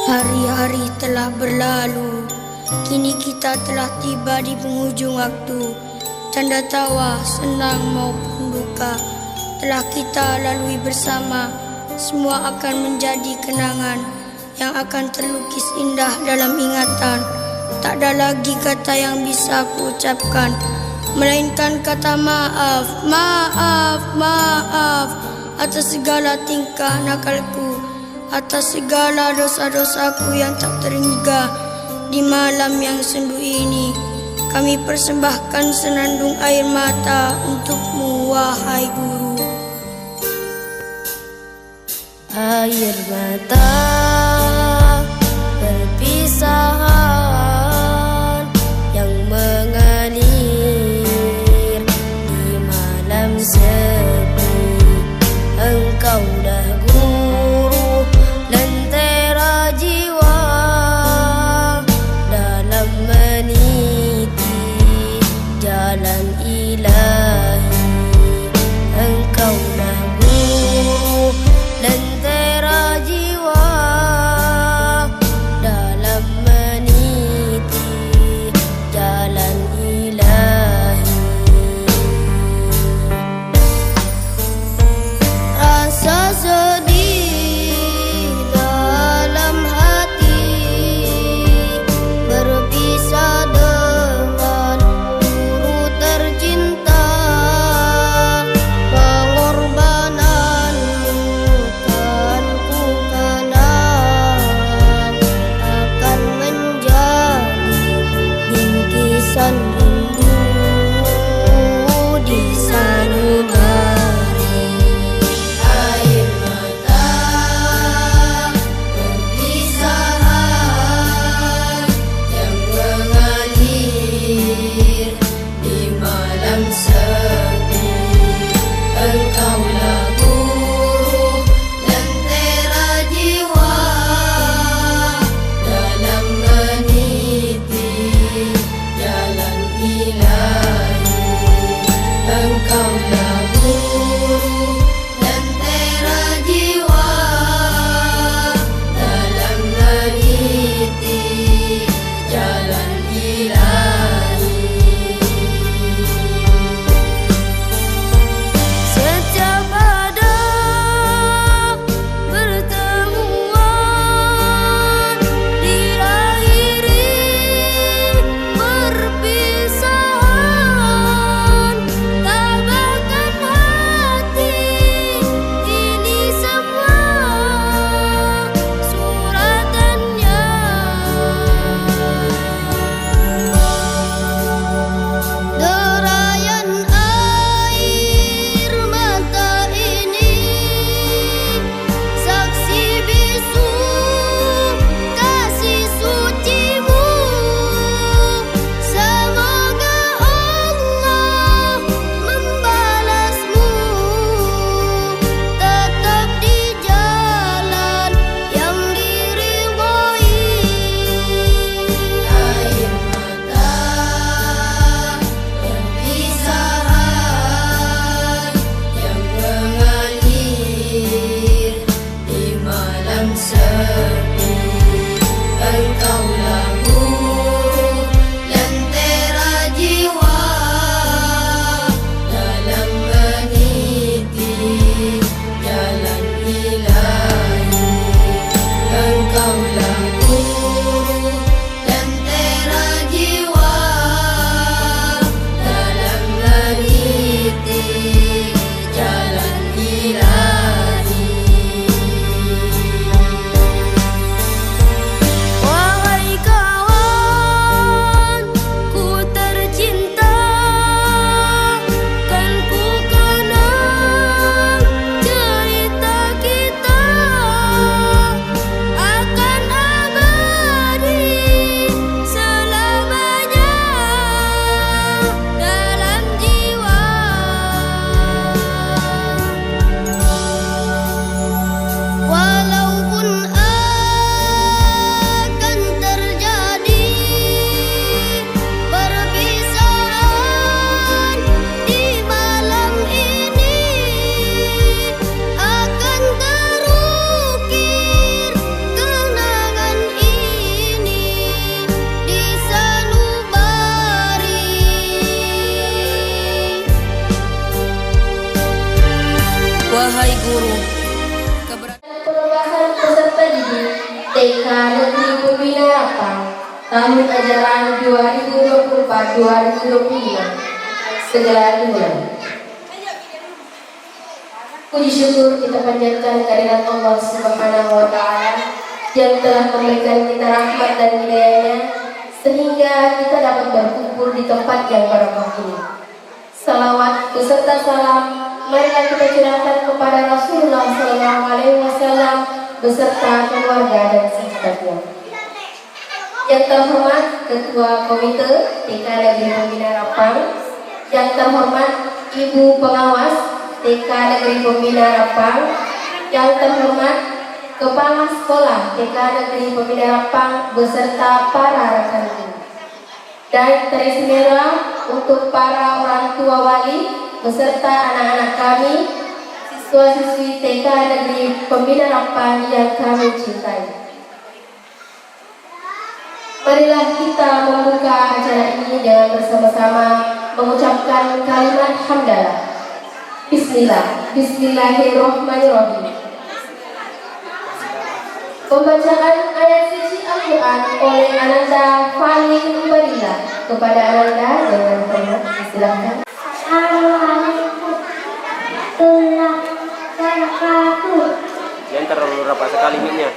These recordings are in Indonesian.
Hari-hari telah berlalu, kini kita telah tiba di penghujung waktu. Canda tawa, senang maupun duka telah kita lalui bersama. Semua akan menjadi kenangan yang akan terlukis indah dalam ingatan. Tak ada lagi kata yang bisa ku ucapkan, melainkan kata maaf, maaf, maaf atas segala tingkah nakalku, atas segala dosa-dosaku yang tak terhingga. Di malam yang sendu ini, kami persembahkan senandung air mata untukmu, wahai guru. Air mata perpisahan yang mengalir di malam sepi. Engkau dah guru lentera jiwa dalam meniti jalan ilahi. Engkau dah guru lentera jiwa Baik Guru. Penugasan peserta didik TK Negeri Pembina Rapang tahun ajaran 2024-2025 segera dimulai. Puji syukur kita panjatkan kehadirat Allah Subhanahu wa Ta'ala yang telah memberikan kita rahmat dan hidayahnya sehingga kita dapat berkumpul di tempat yang barokah ini. Salawat beserta salam marilah kita curahkan kepada Rasulullah SAW beserta keluarga dan sahabatnya. Yang terhormat Ketua Komite TK Negeri Pembina Rapang, yang terhormat Ibu Pengawas TK Negeri Pembina Rapang, yang terhormat Kepala Sekolah TK Negeri Pembina Rapang beserta para rekan guru, dan teristimewa untuk para orang tua wali beserta anak-anak kami, siswa-siswi TK Negeri Pembina Rapang yang kami cintai. Marilah kita membuka acara ini dengan bersama-sama mengucapkan kalimat hamdalah. Bismillah, Bismillahirrahmanirrahim. Pembacaan ayat suci Al-Quran oleh Ananda Fali Ubaidillah. Kepada Ananda dengan hormat silakan. Assalamualaikum warahmatullahi wabarakatuh. Yang terlalu rapat sekali minyak.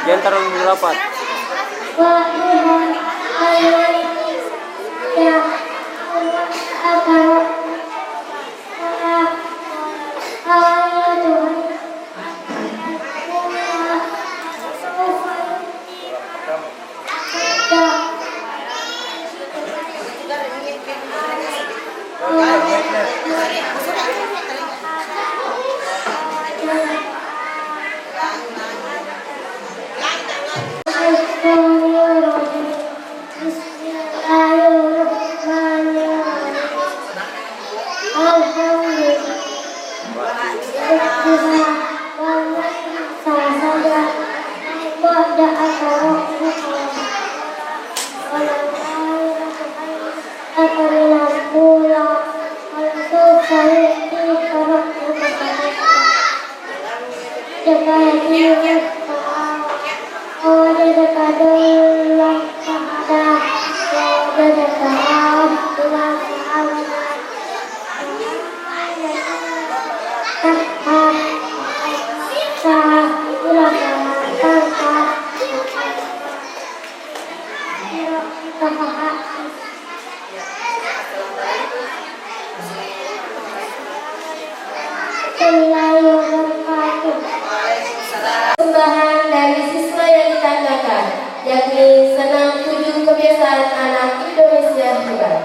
Yang terlalu rapat. Persembahan dari siswa yang ditanggakan, yakni senam 7 kebiasaan anak Indonesia hebat.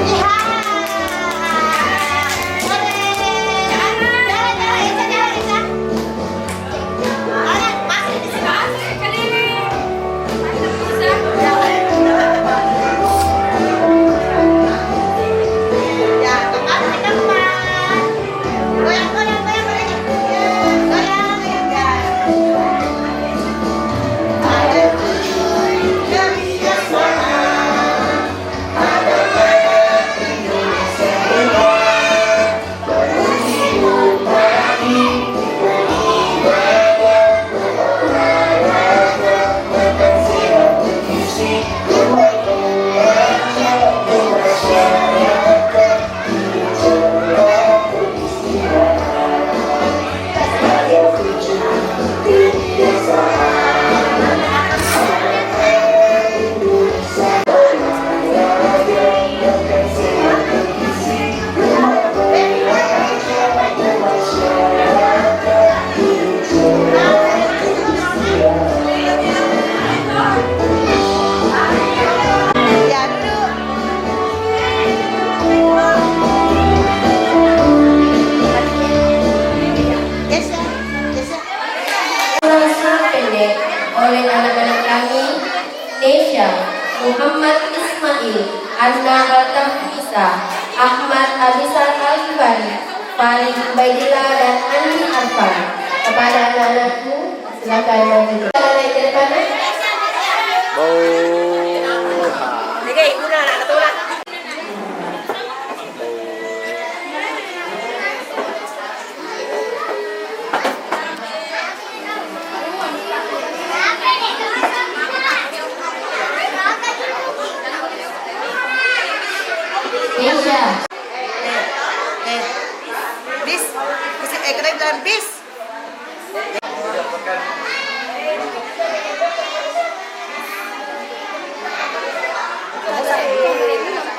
Lihat Anna Al-Tahmisa, Ahmad Abisal Al-Fani, Fani Ubaidillah dan Andi Arfan. Kepada anak-anakku, silakan maju. Naik ke depan. Oke, ibu na anak tua. Nesha. Bis. Kita bilang bis.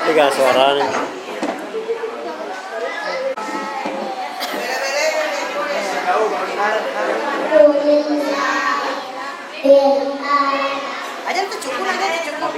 Tiga suaranya. Aja tuh cukup aja cukup.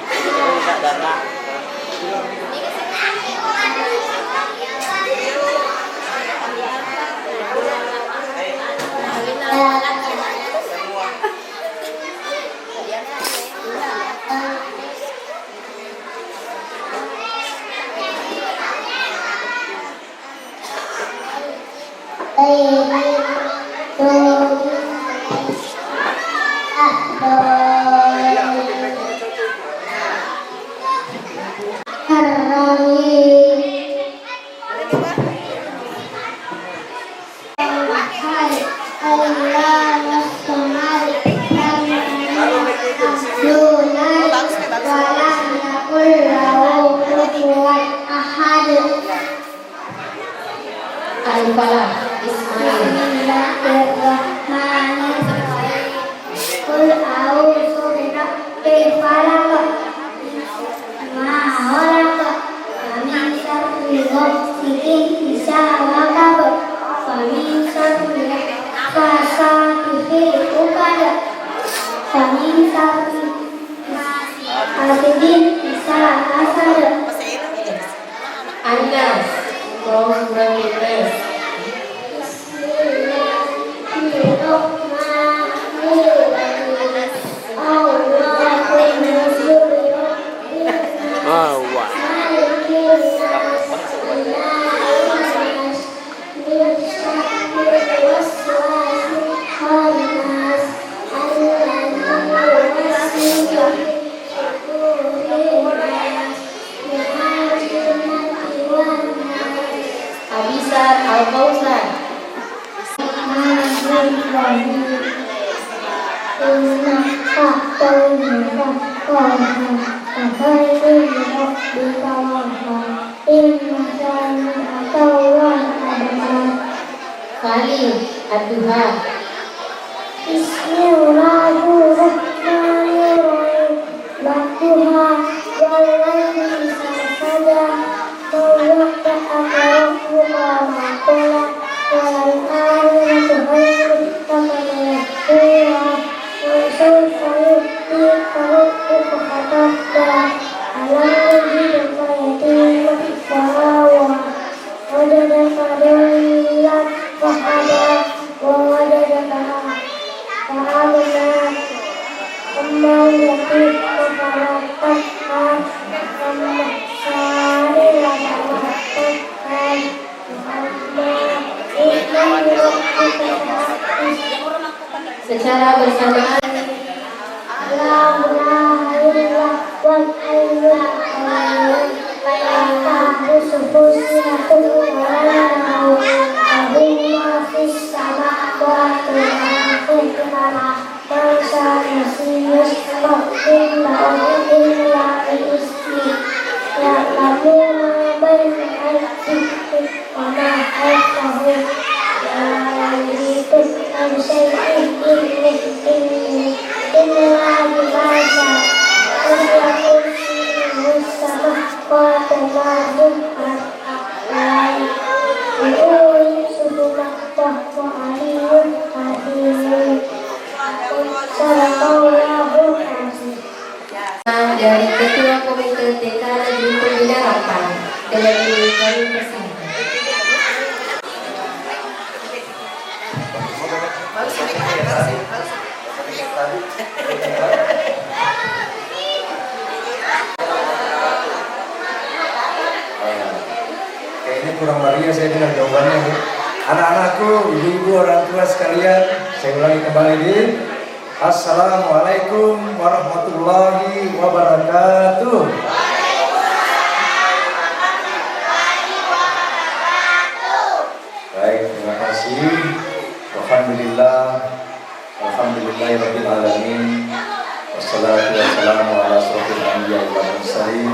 Al-Falah. Bismillahirrahmanirrahim. Qul a'udzu birabbil falaq. Ma khalaq. Min syarri ghasiqin idza waqab. Wa min syarri nafasati fil 'uqad. Wa min syarri hasidin idza hasad. Anas. From Ramirez. Abisar Al-Fauzan. Kali Ad-Duha. Bismillahirrahmanirrahim. Waktuha wal-laili idza saja. Mawlaka aqrabuka maqala wal akhiratu khairun laka wa sawfa yu'tika rabbuka fatarda. Alam yajidka yatiman fa'awa wajadaka dhallan fahada wa wajadaka fa'agna amma yatika fa'atakha amma secara bersamaan. Dari Ketua Komite TK Negeri Pembina Rapan dengan ini kami persilakan. kurang meriah saya dengar jawabannya Bu. Anak-anakku, ibu-ibu, orang tua sekalian, saya ulangi kembali di Assalamualaikum warahmatullahi wabarakatuh. Baik, terima kasih. Alhamdulillahirabbil alamin. Wassalatu wassalamu ala asrofil anbiya'i wal mursalin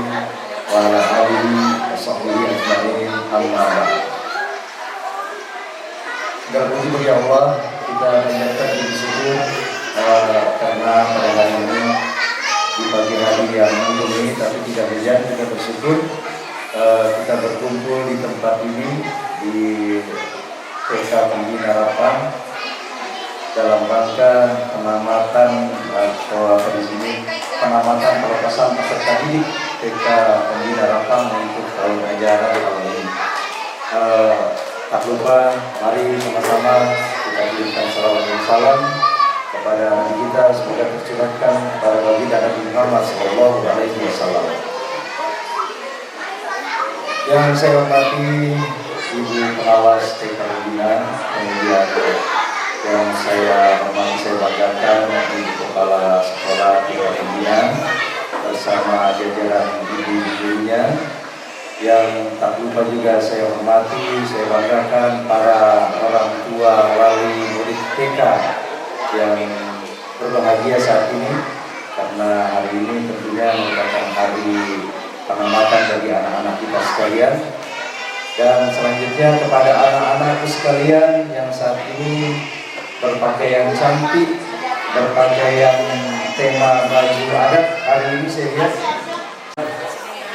wa ala alihi wa sahbihi ajma'in, amma ba'd. Segala puji bagi Allah, kita mengucapkan puji syukur karena pada hari ini di pagi hari yang mendung ini tapi tidak hujan, kita bersyukur kita berkumpul di tempat ini di TK Pembina Rapang dalam rangka penamatan atau di sini penamatan pelepasan peserta didik TK Pembina Rapang untuk tahun ajaran tahun ini. Tak lupa, mari sama-sama kita berikan salawat dan salam kepada Nabi kita, semoga tercurahkan pada baginda Nabi Muhammad Sallallahu Alaihi Wasallam. Yang saya hormati Ibu Pengawas TK Pembina, kemudian yang saya hormati, saya banggakan Ibu Kepala Sekolah TK Pembina bersama jajaran ibu-ibunya. Yang tak lupa juga saya hormati, saya banggakan para orang tua wali murid TK yang berbahagia saat ini karena hari ini tentunya merupakan hari penamatan bagi anak-anak kita sekalian. Dan selanjutnya kepada anak-anakku sekalian yang saat ini berpakaian cantik, berpakaian tema baju adat. Hari ini saya lihat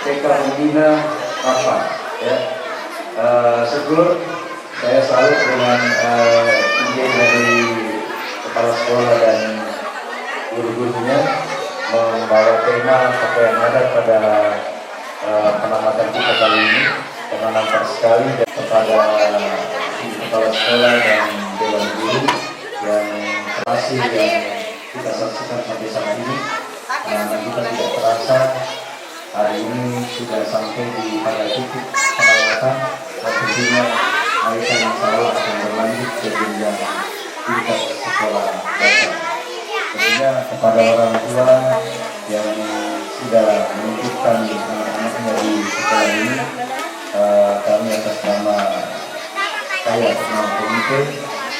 TK Pembina apa ya, syukur saya salut dengan ide dari kepala sekolah dan guru-gurunya membawa tema pakaian adat pada penamatan kita kali ini, karena nampak sekali kepada kepala sekolah dan dewan guru yang masih yang kita saksikan sampai saat ini. Karena kita tidak terasa hari ini sudah sampai di pada titik penamatan, dan tentunya mereka yang salah akan berlanjut ke jenjang tingkat sekolah dasar. Tentunya kepada orang tua yang sudah menitipkan anak-anaknya di sekolah ini, kami atas nama saya atas nama komite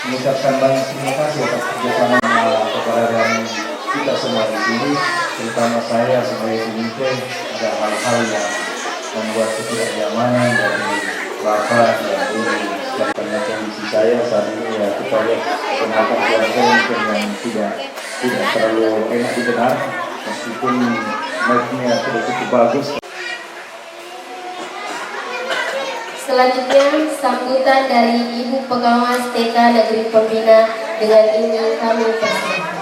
mengucapkan banyak terima kasih atas kerjasama keberadaan kita semua di sini, terutama saya sebagai komite. Ada hal-hal yang membuat ketidaknyamanan dari Bapak dan Ibu karena kondisi saya saat ini ya kita lihat penampilan keluarga mungkin yang tidak terlalu enak didengar meskipun mic-nya sudah cukup bagus. Selanjutnya sambutan dari Ibu Pengawas TK Negeri Pembina, dengan ini kami persilakan.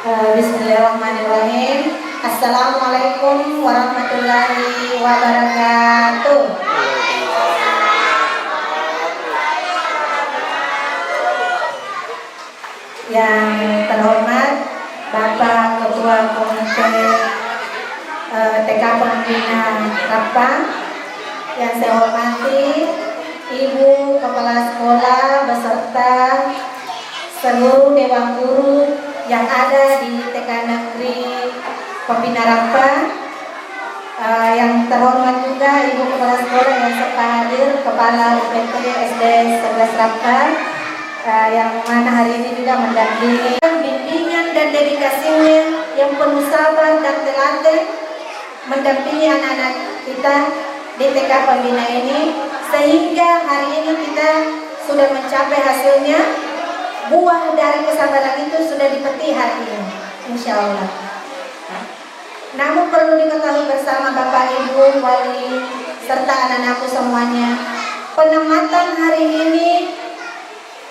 Bismillahirrahmanirrahim. Assalamualaikum warahmatullahi wabarakatuh. Yang terhormat Bapak Ketua Komite TK Pembina Rapang, yang saya hormati Ibu Kepala Sekolah beserta seluruh dewan guru yang ada di TK Negeri Pembina Rapang, yang terhormat juga Ibu Kepala Sekolah yang serta hadir, Kepala UPT SD 11 Rapang, yang mana hari ini juga mendampingi bimbingan dan dedikasinya yang penuh sabar dan telaten mendampingi anak-anak kita di TK Pembina ini, sehingga hari ini kita sudah mencapai hasilnya. Buah dari kesabaran itu sudah dipetik hari ini, insya Allah. Namun perlu diketahui bersama Bapak Ibu wali serta anak-anakku semuanya, penamatan hari ini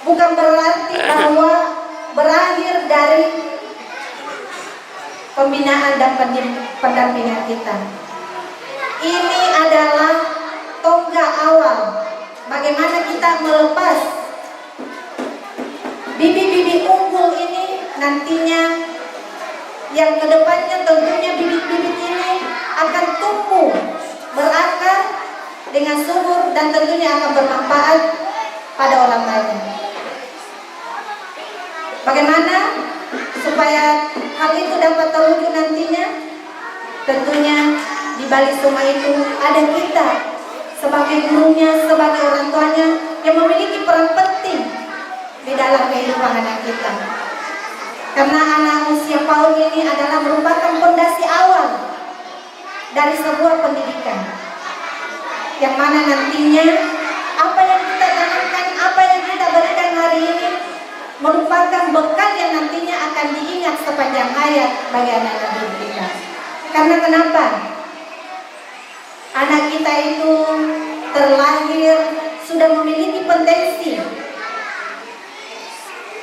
bukan berarti bahwa berakhir dari pembinaan dan pendampingan kita. Ini adalah tonggak awal bagaimana kita melepas Bibi-bibi unggul ini nantinya yang kedepannya tentunya bibit-bibit ini akan tumbuh berakar dengan subur dan tentunya akan bermanfaat pada orang lain. Bagaimana supaya hal itu dapat terwujud nantinya? Tentunya di balik semua itu ada kita sebagai gurunya, sebagai orang tuanya yang memiliki peran penting di dalam kehidupan anak kita. Karena anak usia PAUD ini adalah merupakan fondasi awal dari sebuah pendidikan, yang mana nantinya apa yang kita tanamkan, apa yang kita berikan hari ini merupakan bekal yang nantinya akan diingat sepanjang hayat bagi anak-anak didik kita. Karena kenapa? Anak kita itu terlahir sudah memiliki potensi,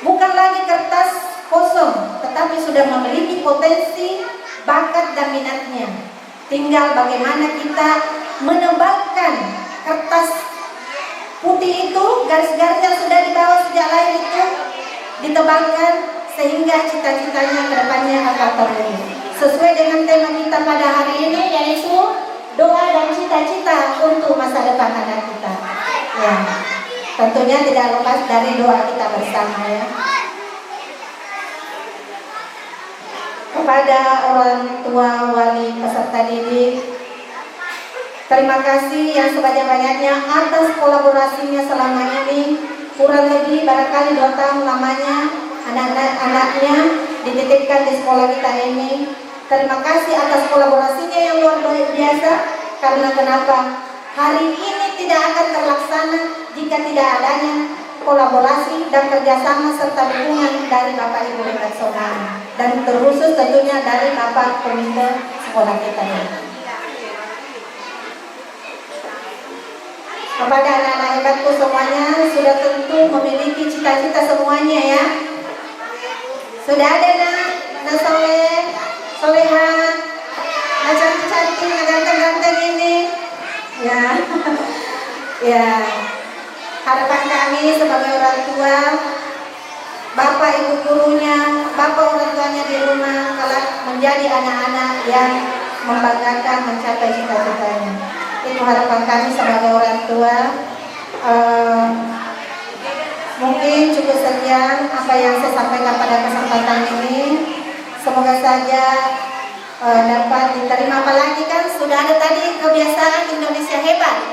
bukan lagi kertas kosong, tetapi sudah memiliki potensi, bakat dan minatnya. Tinggal bagaimana kita menebalkan kertas putih itu, garis-garis yang sudah dibawa sejak lahir itu ditebalkan sehingga cita-citanya ke depannya akan terwujud. Sesuai dengan tema kita pada hari ini, yaitu doa dan cita-cita untuk masa depan anak kita. Ya, tentunya tidak lepas dari doa kita bersama ya. Kepada orang tua, wali, peserta didik, terima kasih yang sebanyak-banyaknya atas kolaborasinya selama ini. Kurang lebih barangkali 2 tahun lamanya anak-anaknya dititipkan di sekolah kita ini. Terima kasih atas kolaborasinya yang luar biasa. Karena kenapa? Hari ini tidak akan terlaksana jika tidak adanya kolaborasi dan kerjasama serta dukungan dari Bapak Ibu Rektorat dan terkhusus tentunya dari Bapak Komite sekolah kita ini. Kepada anak-anak hebatku semuanya, sudah tentu memiliki cita-cita semuanya ya. Sudah ada nak soleh, soleha, nak cantik-cantik, nak ganteng-ganteng ini. Ya, ya. Harapan kami sebagai orang tua, Bapak Ibu gurunya, Bapak orang tuanya di rumah, kalau menjadi anak-anak yang membanggakan mencapai cita-citanya. Itu harapan kami sebagai orang tua. Mungkin cukup sekian apa yang saya sampaikan pada kesempatan ini. Semoga saja dapat diterima. Apalagi kan sudah ada tadi kebiasaan Indonesia hebat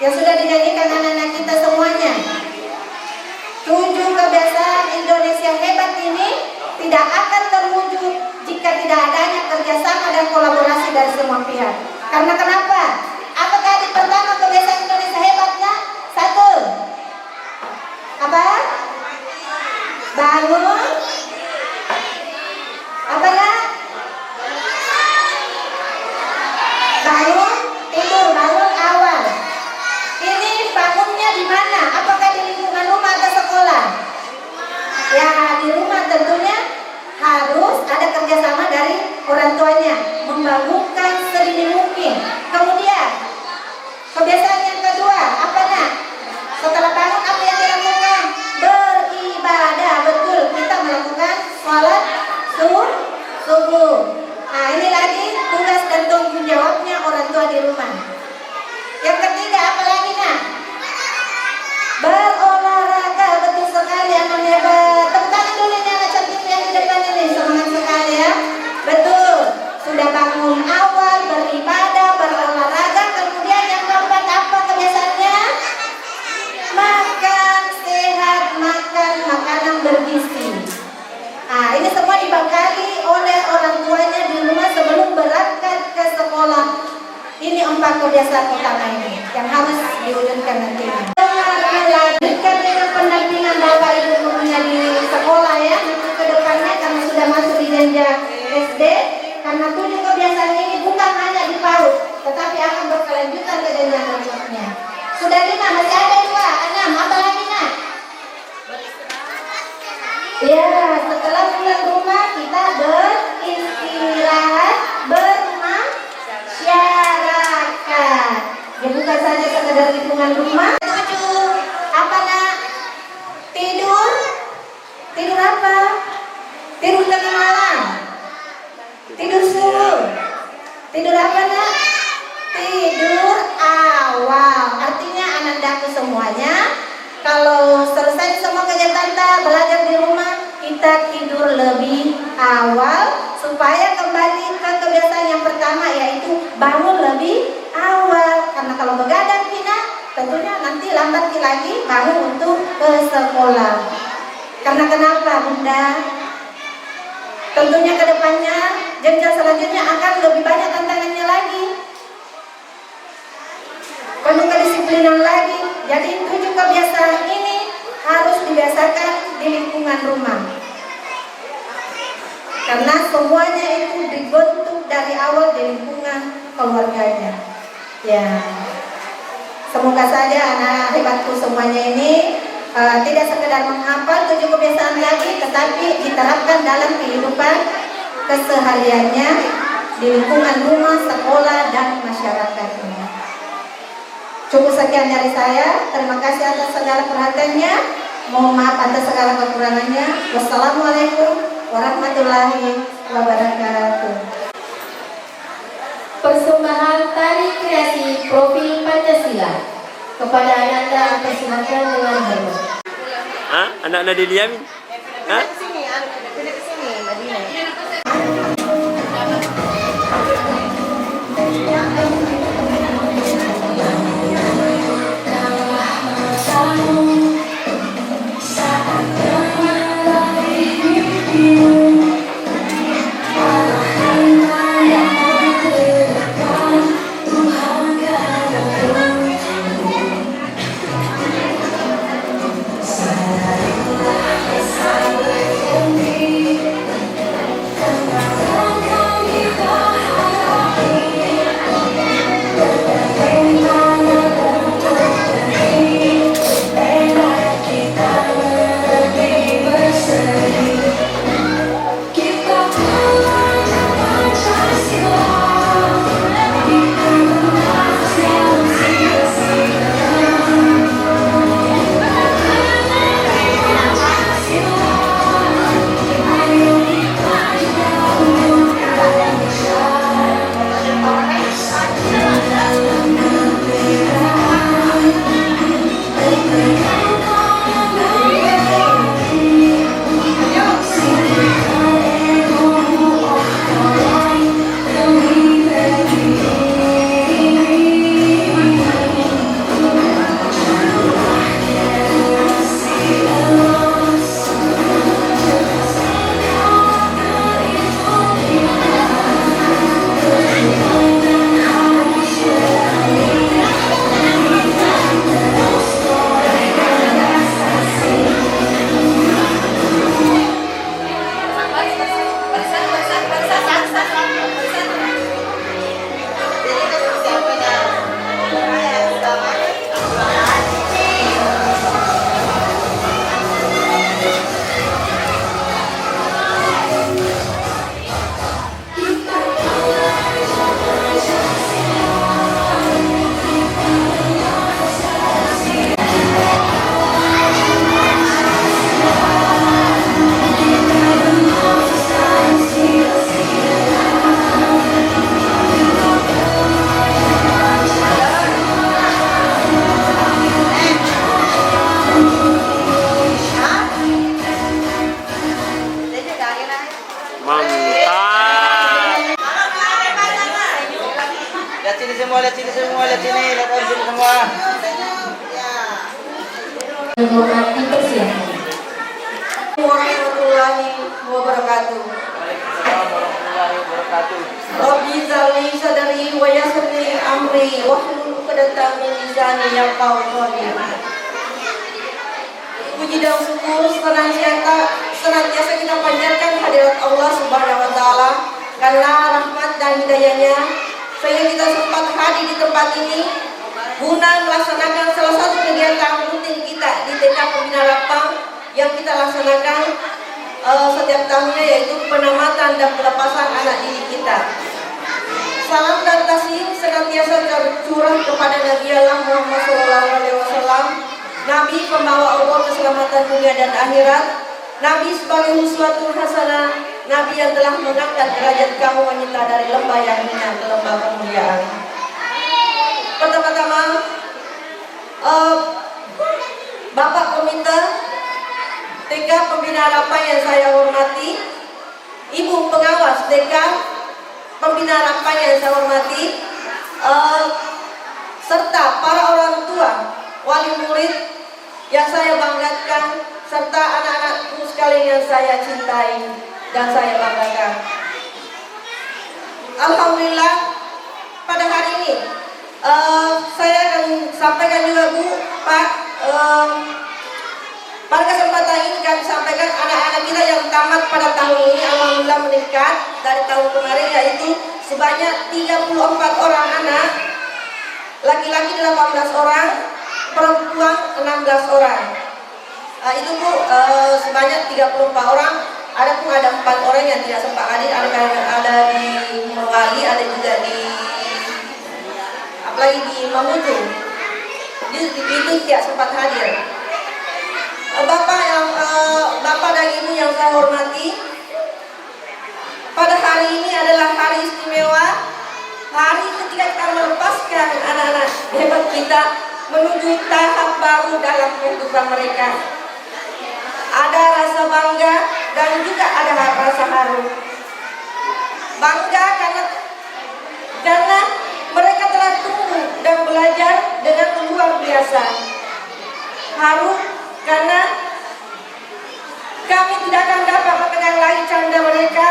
yang sudah dinyanyikan anak-anak kita semuanya. 7 kebiasaan Indonesia hebat ini tidak akan terwujud jika tidak adanya kerjasama dan kolaborasi dari semua pihak. Karena kenapa? Apa tadi pertama kebiasaan Indonesia hebatnya? 1. Apa? Bangun. Apa ya? Bangun, tidur, bangun awal. Ini bangunnya di mana? Apakah di lingkungan rumah atau sekolah? Ya, di rumah tentunya harus ada kerjasama dari orang tuanya, membangunkan sedini mungkin. Kemudian kebiasaan yang kedua, apa nak? Setelah bangun apa yang dilakukan? Beribadah, betul. Kita melakukan sholat subuh. Nah, ini lagi tugas dan tanggung jawabnya orang tua di rumah. Yang ketiga, apa lagi nak? Berolahraga, betul sekali anak hebat. Tepuk tangan dulu nih anak cantik yang di depan ini, semangat sekali ya. Betul, sudah bangun awal, beribadah, berolahraga. Kemudian yang keempat apa kebiasaannya? Makan sehat, makan makanan bergizi. Nah, ini semua dibekali oleh orang tuanya di rumah sebelum berangkat ke sekolah. Ini 4 kebiasaan utama ini yang harus diwujudkan nantinya. Melanjutkan dengan pendampingan Bapak Ibu gurunya di sekolah ya, nanti ke depannya karena sudah masuk di jenjang SD, karena 7 kebiasaan ini bukan hanya di PAUD, tetapi akan berkelanjutan ke jenjang berikutnya. Sudah 5, masih ada 2, 6, apa lagi nak? Ya, setelah pulang rumah kita beristirahat, bermasyarakat. Ya bukan saja sekedar lingkungan rumah. 7, apa nak? Tidur, kehendakku semuanya, kalau selesai semua kegiatan kita belajar di rumah, kita tidur lebih awal supaya kembali ke kebiasaan yang pertama, yaitu bangun lebih awal. Karena kalau begadang kita tentunya nanti lambat lagi bangun untuk ke sekolah. Karena kenapa Bunda? Tentunya ke depannya jenjang selanjutnya akan lebih banyak tantangannya lagi, penuh kedisiplinan lagi. Jadi 7 kebiasaan ini harus dibiasakan di lingkungan rumah, karena semuanya itu dibentuk dari awal di lingkungan keluarganya. Ya, semoga saja anak hebatku semuanya ini tidak sekedar menghafal 7 kebiasaan lagi, tetapi diterapkan dalam kehidupan kesehariannya di lingkungan rumah, sekolah, dan masyarakatnya. Cukup sekian dari saya. Terima kasih atas segala perhatiannya. Mohon maaf atas segala kekurangannya. Wassalamualaikum warahmatullahi wabarakatuh. Persembahan tari kreasi profil Pancasila kepada Ananda persilakan dengan hormat. Hah? Anak-anak Diliamin? Hah? Kesini, pindah kesini, Madinah. lihat sini semua, lihat sini, lihat orang sini semua. Menghormati persiapan. Warahmatullahi wabarakatuh. Waalaikumsalam warahmatullahi wabarakatuh. Rabbi zalli sadari wa yassirli amri wahlul 'uqdatam min lisani yafqahu qawli. Puji dan syukur senantiasa kita panjatkan hadirat Allah Subhanahu wa taala karena rahmat dan hidayahnya sehingga kita sempat hadir di tempat ini guna melaksanakan salah satu kegiatan rutin kita di TK Pembina Lapang yang kita laksanakan setiap tahunnya, yaitu penamatan dan pelepasan anak didik kita. Salam dan taslim senantiasa tercurah kepada Nabi Allah Muhammad SAW, Nabi pembawa Allah keselamatan dunia dan akhirat, Nabi sebagai uswatun hasanah, Nabi yang telah mengangkat derajat kaum wanita dari lembah yang hina ke lembah kemuliaan. Pertama-tama, eh, Bapak Komite TK Pembina Harapan yang saya hormati, Ibu Pengawas TK Pembina Harapan yang saya hormati, serta para orang tua, wali murid yang saya banggakan, serta anak-anakku sekalian yang saya cintai dan saya banggakan. Alhamdulillah, pada hari ini saya akan sampaikan juga Bu, Pak, pada kesempatan ini kami sampaikan anak-anak kita yang tamat pada tahun ini alhamdulillah meningkat dari tahun kemarin, yaitu sebanyak 34 orang anak, laki-laki 18 orang, perempuan 16 orang. Itu Bu, sebanyak 34 orang. Ada pun ada 4 orang yang tidak sempat hadir, ada di Merwali, ada juga di apalagi di Mamuju. Itu tidak sempat hadir. Bapak dan Ibu yang saya hormati, pada hari ini adalah hari istimewa, hari ketika kita melepaskan anak-anak hebat kita menuju tahap baru dalam kehidupan mereka. Ada rasa bangga dan juga ada rasa haru. Bangga karena mereka telah tumbuh dan belajar dengan luar biasa. Haru karena kami tidak akan dapat mengenang lagi canda mereka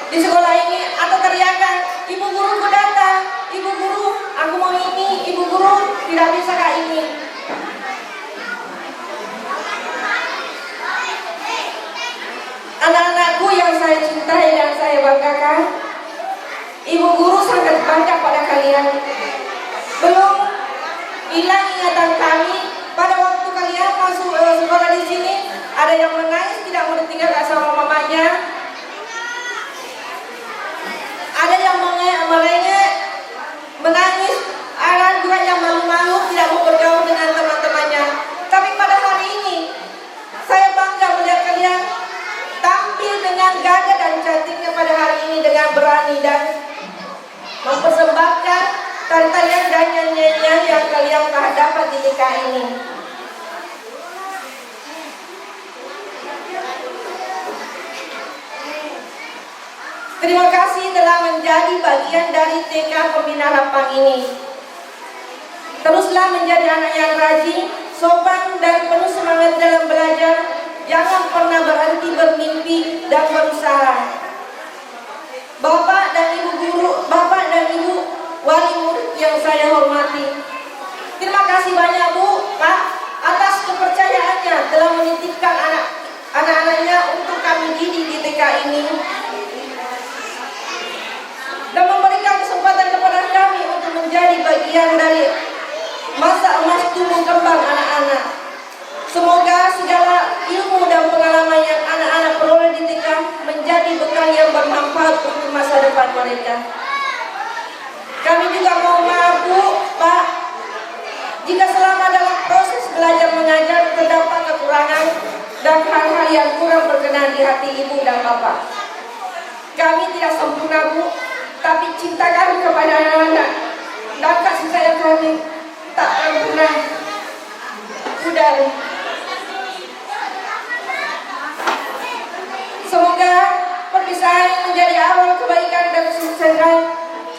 di sekolah ini, atau teriakan, ibu guru ku datang, ibu guru aku mau ini, ibu guru tidak bisa kak ini. Anak-anakku yang saya cintai dan saya banggakan, ibu guru sangat bangga pada kalian. Belum hilang ingatan kami pada waktu kalian masuk sekolah di sini, ada yang menangis tidak mau ditinggalkan sama mamanya, ada yang merengek, menangis, ada juga yang malu-malu tidak mau bergaul dengan teman-temannya. Tapi pada hari ini saya bangga melihat kalian tampil dengan gagah dan cantiknya pada hari ini dengan berani dan mempersembahkan tarian dan nyanyian yang kalian telah dapat di TK ini. Terima kasih telah menjadi bagian dari TK Pembina Harapan ini. Teruslah menjadi anak yang rajin, sopan dan penuh semangat dalam belajar. Jangan pernah berhenti bermimpi dan berusaha. Bapak dan Ibu guru, Bapak dan Ibu wali murid yang saya hormati, terima kasih banyak Bu, Pak, atas kepercayaannya telah menitipkan anak-anaknya untuk kami didik di TK ini dan memberikan kesempatan kepada kami untuk menjadi bagian dari masa emas tumbuh kembang anak-anak. Semoga segala ilmu dan pengalaman yang anak-anak peroleh di TK menjadi bekal yang bermanfaat untuk masa depan mereka. Kami juga mau maaf Bu, Pak, jika selama dalam proses belajar mengajar terdapat kekurangan dan hal-hal yang kurang berkenan di hati Ibu dan Bapak. Kami tidak sempurna Bu, tapi cinta kami kepada anak-anak dan kasih sayang kami tak akan pernah pudar. Semoga perpisahan menjadi awal kebaikan dan kesuksesan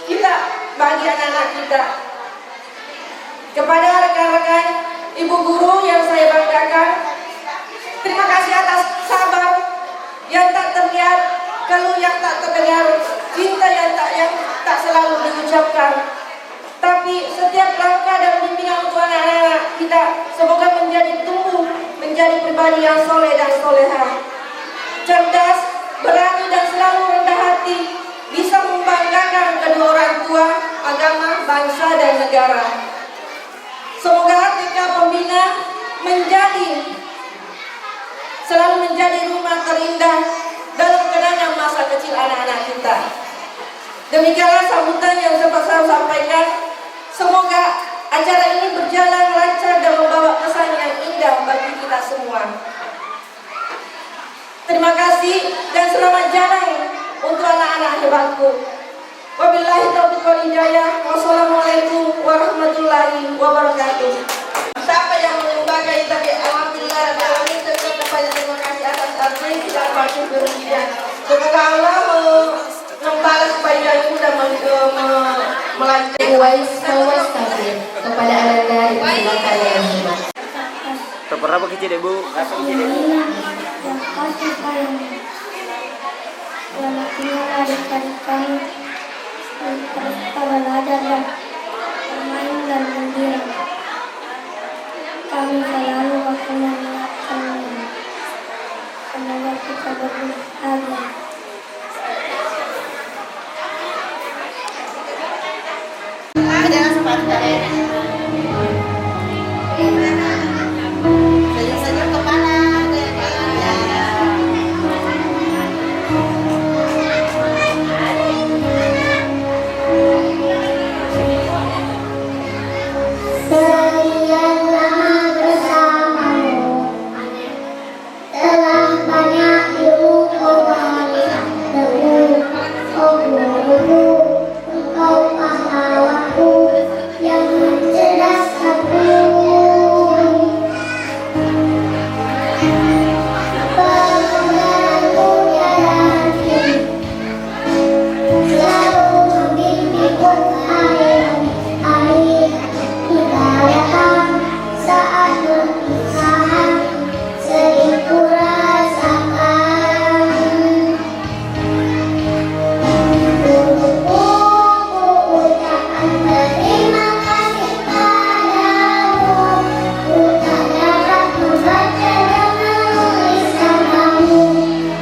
kita bagi anak-anak kita. Kepada rekan-rekan ibu guru yang saya banggakan, terima kasih atas sabar yang tak terlihat, keluh yang tak terdengar, cinta yang tak selalu diucapkan. Tapi setiap langkah dan bimbingan untuk anak-anak kita semoga menjadi tumbuh menjadi pribadi yang soleh dan soleha, cerdas, berani dan selalu rendah hati, bisa membanggakan kedua orang tua, agama, bangsa dan negara. Semoga TK Pembina selalu menjadi rumah terindah dalam kenangan masa kecil anak-anak kita. Demikianlah sambutan yang sempat saya sampaikan. Semoga acara ini berjalan lancar dan membawa kesan yang indah bagi kita semua. Terima kasih dan selamat jalan untuk anak-anak hebatku. Wabillahi taufiq wal hidayah. Wassalamualaikum warahmatullahi wabarakatuh. Siapa yang mengembangkan tapi alhamdulillah alamin, terima banyak terima kasih atas arti dan pasir berlian. Semoga Allah membalas kebaikan dan melanjutkan. Uwais Hawas Kafir kepada Ananda dipersilakan dengan hormat. Berapa kecil ibu? Yang kasih sayang selamat tinggal adik-adik kami terus pada belajar dan bermain dan gembira. Kami selalu akan mengingatkanmu. Semoga kita berbahagia. Jangan sempat senyum kepala. Sekian lama bersamamu, telah banyak ilmu kau pahami, oh guruku, engkau pahlawanku yang mencerdaskanku. Pengalamanmu tiada henti, selalu membimbingku hari-hari. Hingga datang saat perpisahan, sedih ku rasakan. Guruku, ku ucapkan terima kasih padamu. Ku tak dapat membaca dan menuliskan kamu.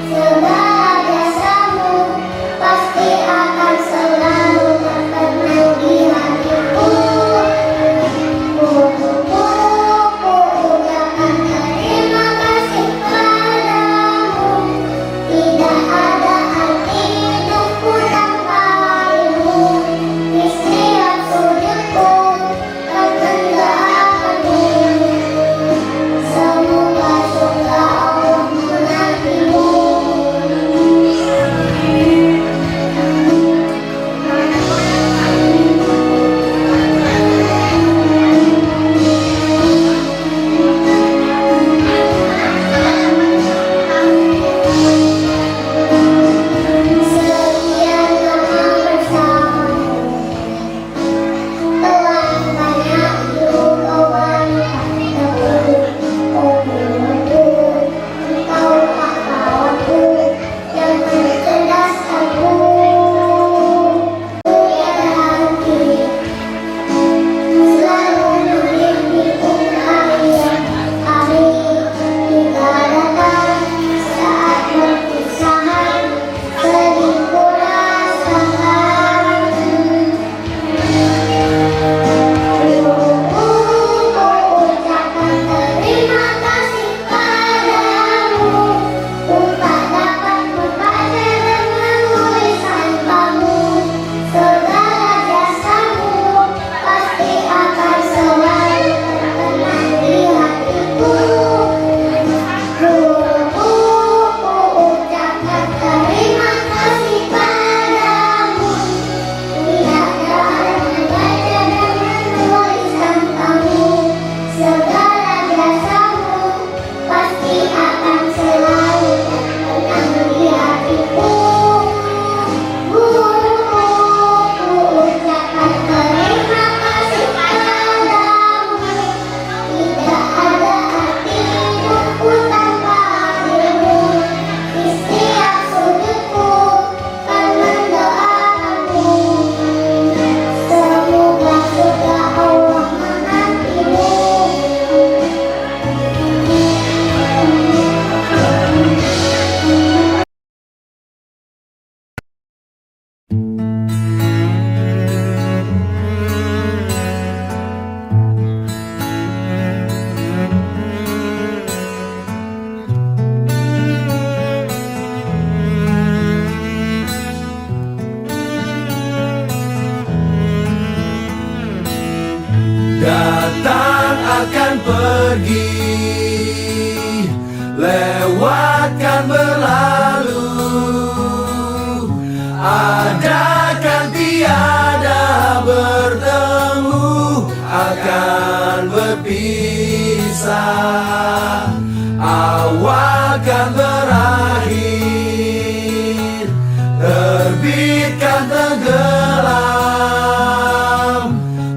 Segala jasamu pasti akan selalu terkenang di hatiku. Guruku, ku ucapkan terima kasih padamu. Tidak ada arti hidupku tanpa ilmu. Di setiap sudutku kan mendoakanmu. Semoga surga Allah menantimu. Sekian lama bersamamu, telah banyak ilmu kau wanita. Oh guruku, engkau pahlawanku yang mencerdaskanku. Tiada henti, selalu membimbingku hari-hari. Hingga datang saat perpisahan, sedih ku rasakan. Guruku, ku ucapkan terima kasih padamu. Ku tak dapat membaca dan menuliskan kamu. Segala jasamu pasti akan selalu terkenang di hatiku. Guruku, ku ucapkan terima kasih padamu. Tidak dapat membaca dan menuliskan kamu. Segala jasamu pasti akan selalu terkenang di hatiku. Guruku, ku ucapkan terima kasih padamu. Tidak ada arti hidupku tanpa ilmu. Di setiap sudutku kan mendoakanmu. Semoga surga Allah menantimu. Datang akan pergi, lewatkan berlalu, ada kan tiada bertemu akan berpisah. Awal kan berakhir, terbitkan tenggelam,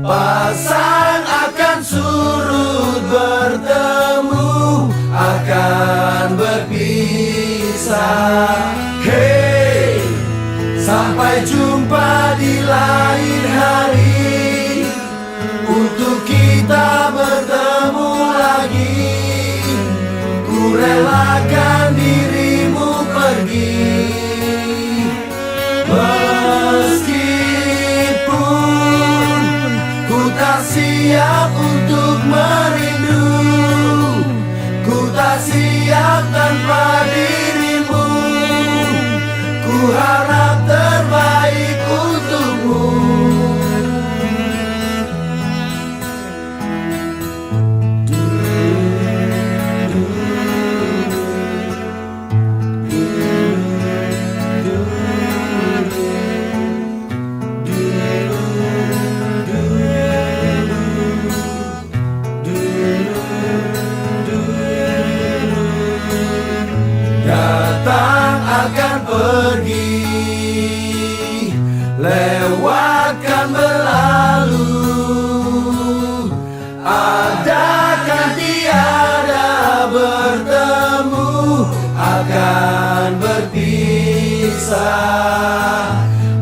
pasang akan surut, bertemu akan berpisah. Hey, sampai jumpa di lain hari, untuk kita bertemu lagi. Ku relakan dirimu pergi, meskipun ku tak siap untuk merindu, ku tak siap tanpa dirimu. Ku harap terbaik untukmu. Datang akan pergi, lewatkan berlalu, adakan tiada bertemu akan berpisah.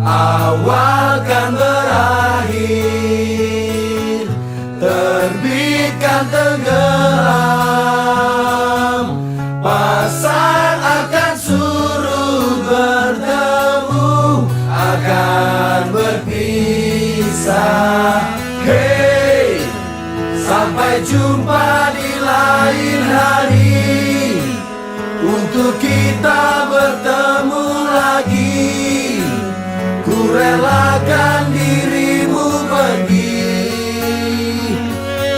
Awal kan berakhir, terbitkan tenggelam, pasang akan surut, bertemu akan berpisah. Hey, sampai jumpa di lain hari, untuk kita bertemu lagi. Ku relakan dirimu pergi,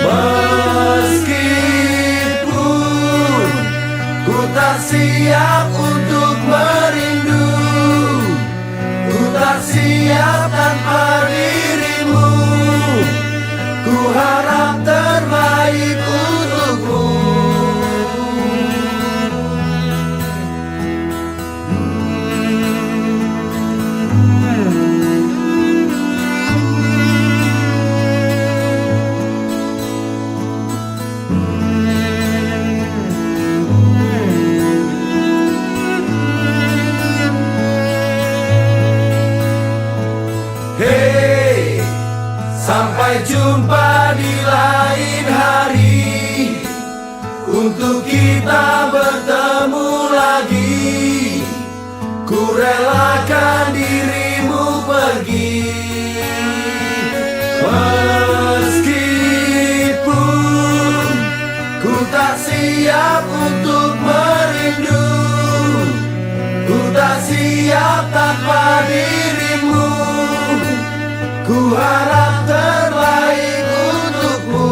meskipun ku tak siap untuk merindu, ku tak siap tanpa dirimu. Ku harap terbaik untukmu. Hey, sampai jumpa di lain hari, untuk kita bertemu lagi. Ku relakan dirimu pergi, meskipun ku tak siap untuk merindu, ku tak siap tanpa dirimu. Ku harap terbaik untukmu.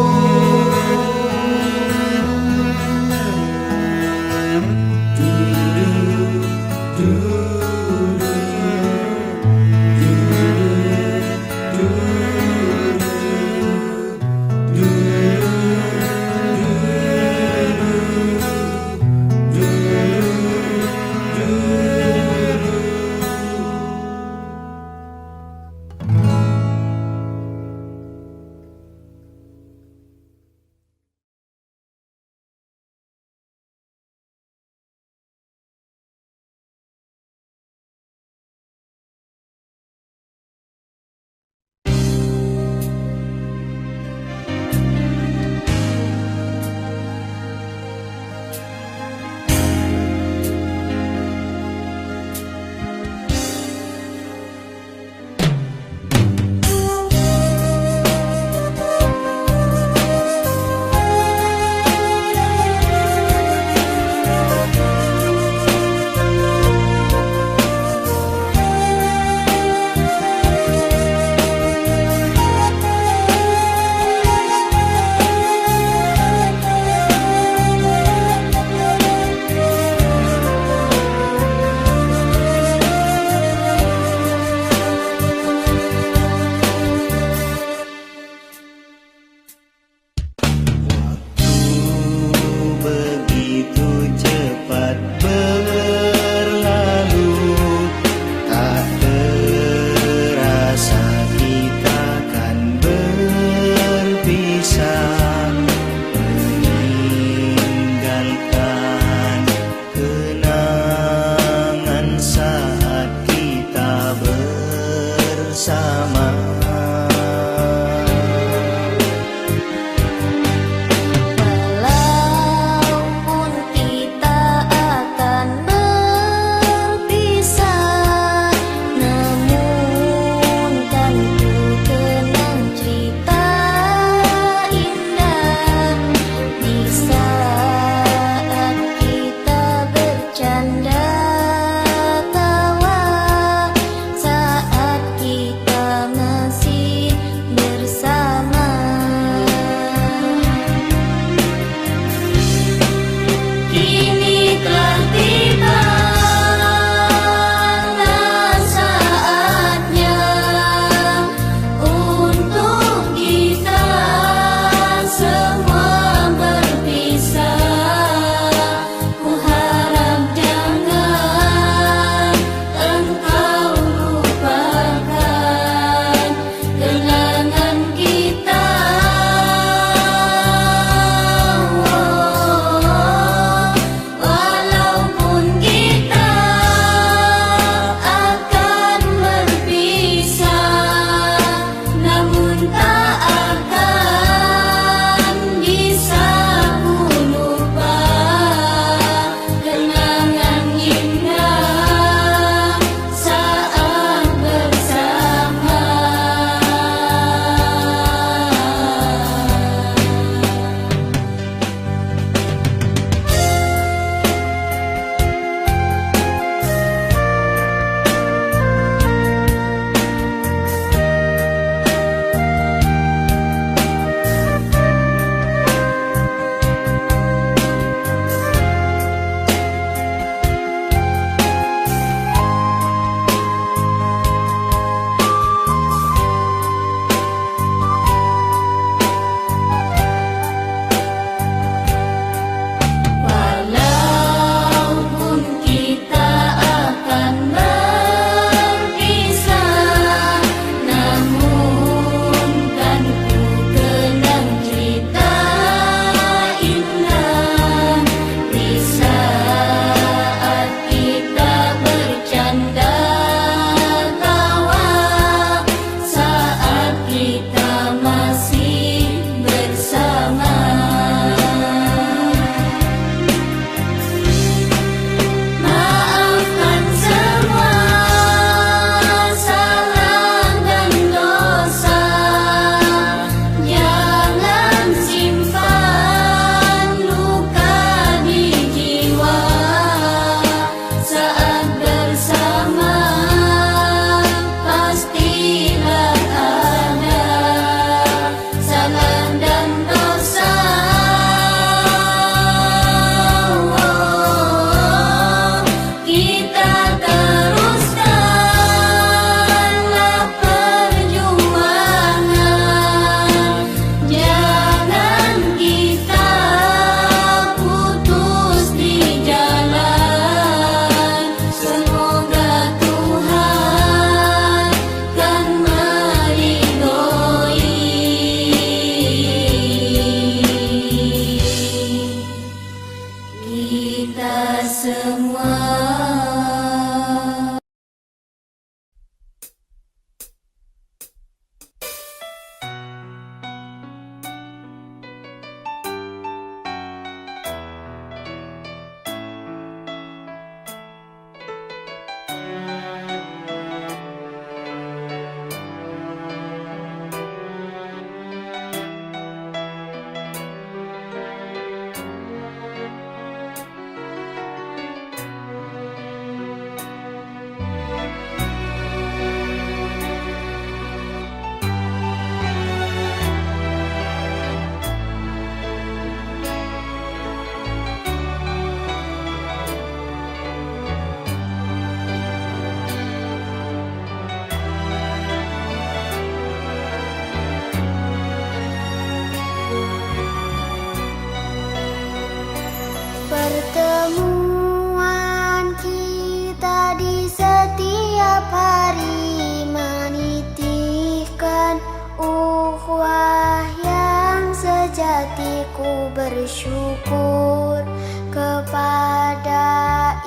setiap hari menitikan ukhuwah yang sejati. Ku bersyukur kepada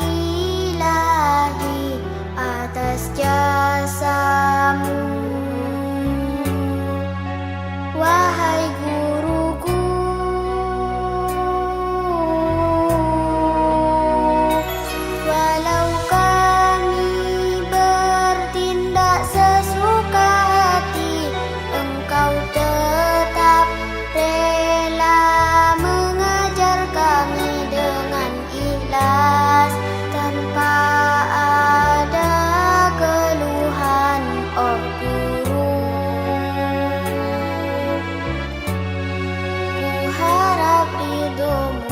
Ilahi atas jasamu. Wahai guruku, walau kami bertindak sesuka hati, Engkau tetap rela mengajar kami dengan ikhlas, tanpa ada keluhan, oh guru. Ku harap ridhomu